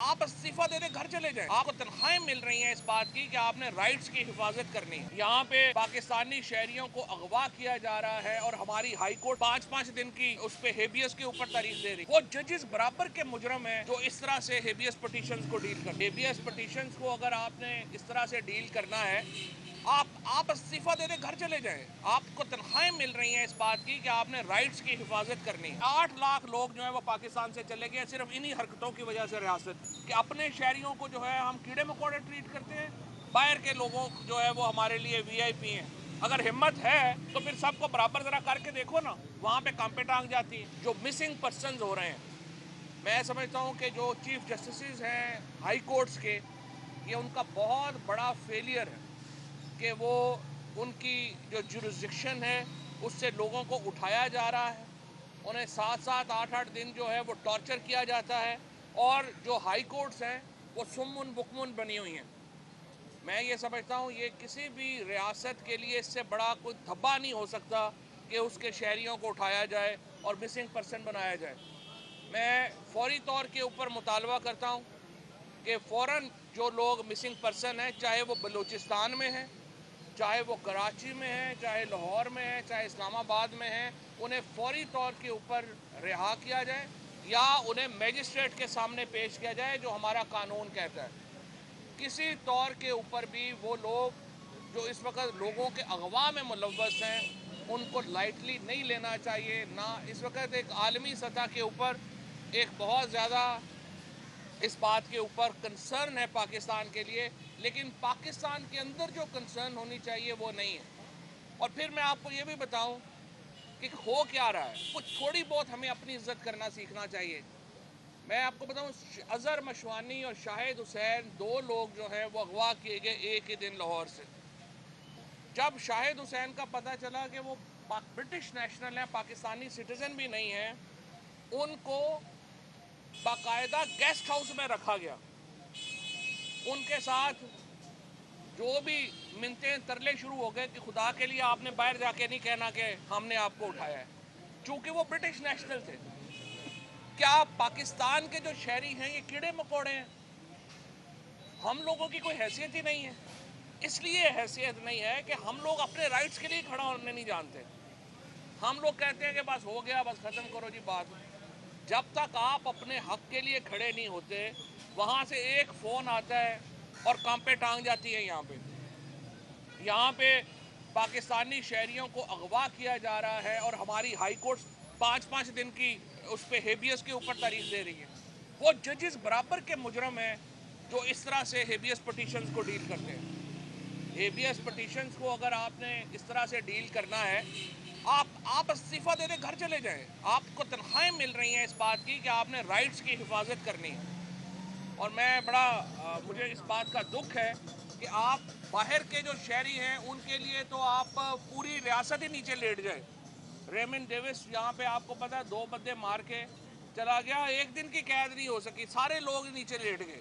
آپ استعفیٰ دے دیں، گھر چلے جائیں۔ آپ کو تنخواہیں مل رہی ہیں اس بات کی کہ آپ نے رائٹس کی حفاظت کرنی ہے۔ یہاں پہ پاکستانی شہریوں کو اغوا کیا جا رہا ہے اور ہماری ہائی کورٹ 5 دن کی اس پہ ہیبیس کے اوپر تاریخ دے رہی ہے۔ وہ ججز برابر کے مجرم ہیں جو اس طرح سے ہیبیس پٹیشنز کو ڈیل کر ہیبیس پٹیشنز کو اگر آپ نے اس طرح سے ڈیل کرنا ہے، آپ استعفیٰ دے دیں، گھر چلے جائیں۔ آپ کو تنخواہیں مل رہی ہیں اس بات کی کہ آپ نے رائٹس کی حفاظت کرنی ہے۔ 8 لاکھ لوگ جو ہیں وہ پاکستان سے چلے گئے صرف انہی حرکتوں کی وجہ سے ریاست کہ اپنے شہریوں کو جو ہے ہم کیڑے مکوڑے ٹریٹ کرتے ہیں، باہر کے لوگوں جو ہے وہ ہمارے لیے وی آئی پی ہیں۔ اگر ہمت ہے تو پھر سب کو برابر ذرا کر کے دیکھو نا، وہاں پہ کام پہ ٹانگ جاتی ہیں۔ جو مسنگ پرسنز ہو رہے ہیں، میں سمجھتا ہوں کہ جو چیف جسٹسز ہیں ہائی کورٹس کے، یہ ان کا بہت بڑا فیلئر ہے کہ وہ ان کی جو جورسڈکشن ہے اس سے لوگوں کو اٹھایا جا رہا ہے، انہیں 7 8 دن جو ہے وہ ٹارچر کیا جاتا ہے، اور جو ہائی کورٹس ہیں وہ سمن بکمن بنی ہوئی ہیں۔ میں یہ سمجھتا ہوں یہ کسی بھی ریاست کے لیے اس سے بڑا کوئی دھبا نہیں ہو سکتا کہ اس کے شہریوں کو اٹھایا جائے اور مسنگ پرسن بنایا جائے۔ میں فوری طور کے اوپر مطالبہ کرتا ہوں کہ فوراً جو لوگ مسنگ پرسن ہیں، چاہے وہ بلوچستان میں ہیں، چاہے وہ کراچی میں ہیں، چاہے لاہور میں ہیں، چاہے اسلام آباد میں ہیں، انہیں فوری طور کے اوپر رہا کیا جائے یا انہیں میجسٹریٹ کے سامنے پیش کیا جائے جو ہمارا قانون کہتا ہے۔ کسی طور کے اوپر بھی وہ لوگ جو اس وقت لوگوں کے اغوا میں ملوث ہیں ان کو لائٹلی نہیں لینا چاہیے۔ نہ اس وقت ایک عالمی سطح کے اوپر ایک بہت زیادہ اس بات کے اوپر کنسرن ہے پاکستان کے لیے، لیکن پاکستان کے اندر جو کنسرن ہونی چاہیے وہ نہیں ہے۔ اور پھر میں آپ کو یہ بھی بتاؤں کہ ہو کیا رہا ہے، کچھ تھوڑی بہت ہمیں اپنی عزت کرنا سیکھنا چاہیے۔ میں آپ کو بتاؤں، اظہر مشوانی اور شاہد حسین 2 لوگ جو ہیں وہ اغوا کیے گئے ایک ہی دن لاہور سے۔ جب شاہد حسین کا پتہ چلا کہ وہ برٹش نیشنل ہیں، پاکستانی سٹیزن بھی نہیں ہیں، ان کو باقاعدہ گیسٹ ہاؤس میں رکھا گیا۔ ان کے ساتھ جو بھی منتیں ترلے شروع ہو گئے کہ خدا کے لیے آپ نے باہر جا کے نہیں کہنا کہ ہم نے آپ کو اٹھایا ہے، چونکہ وہ برٹش نیشنل تھے۔ کیا پاکستان کے جو شہری ہیں یہ کیڑے مکوڑے ہیں؟ ہم لوگوں کی کوئی حیثیت ہی نہیں ہے۔ اس لیے حیثیت نہیں ہے کہ ہم لوگ اپنے رائٹس کے لیے کھڑا ہونے نہیں جانتے۔ ہم لوگ کہتے ہیں کہ بس ہو گیا، بس ختم کرو جی بات۔ جب تک آپ اپنے حق کے لیے کھڑے نہیں ہوتے، وہاں سے ایک فون آتا ہے اور کام پہ ٹانگ جاتی ہے۔ یہاں پہ پاکستانی شہریوں کو اغوا کیا جا رہا ہے اور ہماری ہائی کورٹ 5 دن کی اس پہ ہیبیس کے اوپر تاریخ دے رہی ہے۔ وہ ججز برابر کے مجرم ہیں جو اس طرح سے ہیبیس پٹیشنز کو ڈیل کرتے ہیں۔ ہیبیس پٹیشنز کو اگر آپ نے اس طرح سے ڈیل کرنا ہے، آپ استعفیٰ دے دیں، گھر چلے جائیں۔ آپ کو تنخواہیں مل رہی ہیں اس بات کی کہ آپ نے رائٹس کی حفاظت کرنی ہے۔ اور میں مجھے اس بات کا دکھ ہے کہ آپ باہر کے جو شہری ہیں ان کے لیے تو آپ پوری ریاست ہی نیچے لیٹ جائے۔ ریمن ڈیوس یہاں پہ آپ کو پتا 2 بندے مار کے چلا گیا، 1 دن کی قید نہیں ہو سکی، سارے لوگ نیچے لیٹ گئے۔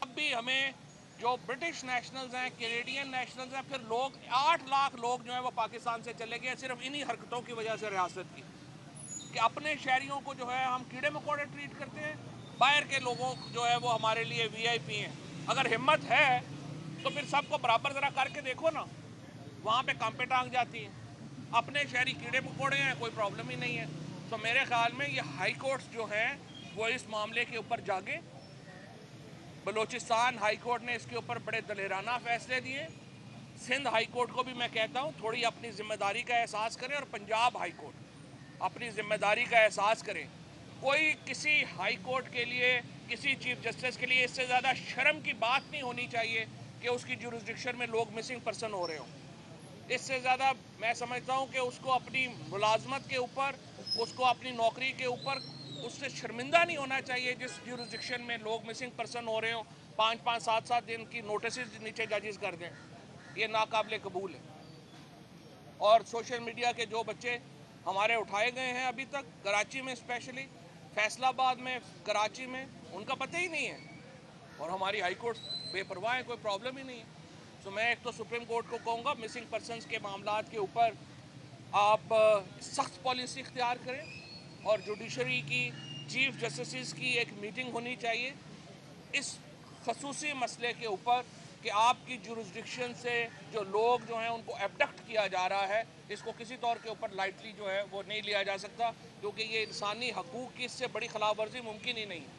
اب بھی ہمیں جو برٹش نیشنلز ہیں، کینیڈین نیشنلز ہیں، پھر 8 لاکھ لوگ جو ہیں وہ پاکستان سے چلے گئے صرف انہی حرکتوں کی وجہ سے ریاست کی کہ اپنے شہریوں کو جو ہے ہم کیڑے مکوڑے ٹریٹ کرتے ہیں، باہر کے لوگوں جو ہے وہ ہمارے لیے وی آئی پی ہیں۔ اگر ہمت ہے تو پھر سب کو برابر ذرا کر کے دیکھو نا، وہاں پہ کام پہ ٹانگ جاتی ہیں۔ اپنے شہری کیڑے مکوڑے ہیں، کوئی پرابلم ہی نہیں ہے۔ تو میرے خیال میں یہ ہائی کورٹس جو ہیں وہ اس معاملے کے اوپر جاگیں۔ بلوچستان ہائی کورٹ نے اس کے اوپر بڑے دلیرانہ فیصلے دیے۔ سندھ ہائی کورٹ کو بھی میں کہتا ہوں تھوڑی اپنی ذمہ داری کا احساس کریں، اور پنجاب ہائی کورٹ اپنی ذمہ داری کا احساس کریں۔ کوئی کسی ہائی کورٹ کے لیے، کسی چیف جسٹس کے لیے اس سے زیادہ شرم کی بات نہیں ہونی چاہیے کہ اس کی جورسڈکشن میں لوگ مسنگ پرسن ہو رہے ہوں۔ اس سے زیادہ میں سمجھتا ہوں کہ اس کو اپنی ملازمت کے اوپر، اس کو اپنی نوکری کے اوپر اس سے شرمندہ نہیں ہونا چاہیے جس جورسڈکشن میں لوگ مسنگ پرسن ہو رہے ہوں۔ 5 7 دن کی نوٹسز نیچے ججز کر دیں، یہ ناقابل قبول ہے۔ اور سوشل میڈیا کے جو بچے ہمارے اٹھائے گئے ہیں ابھی تک، کراچی میں اسپیشلی، فیصل آباد میں، کراچی میں، ان کا پتہ ہی نہیں ہے، اور ہماری ہائی کورٹ بے پرواہ ہے، کوئی پرابلم ہی نہیں ہے۔ تو میں ایک تو سپریم کورٹ کو کہوں گا مسنگ پرسنز کے معاملات کے اوپر آپ سخت پالیسی اختیار کریں، اور جوڈیشری کی چیف جسٹسز کی ایک میٹنگ ہونی چاہیے اس خصوصی مسئلے کے اوپر کہ آپ کی جورسڈکشن سے جو لوگ جو ہیں ان کو ایبڈکٹ کیا جا رہا ہے، اس کو کسی طور کے اوپر لائٹلی جو ہے وہ نہیں لیا جا سکتا، کیونکہ یہ انسانی حقوق کی اس سے بڑی خلاف ورزی ممکن ہی نہیں ہے۔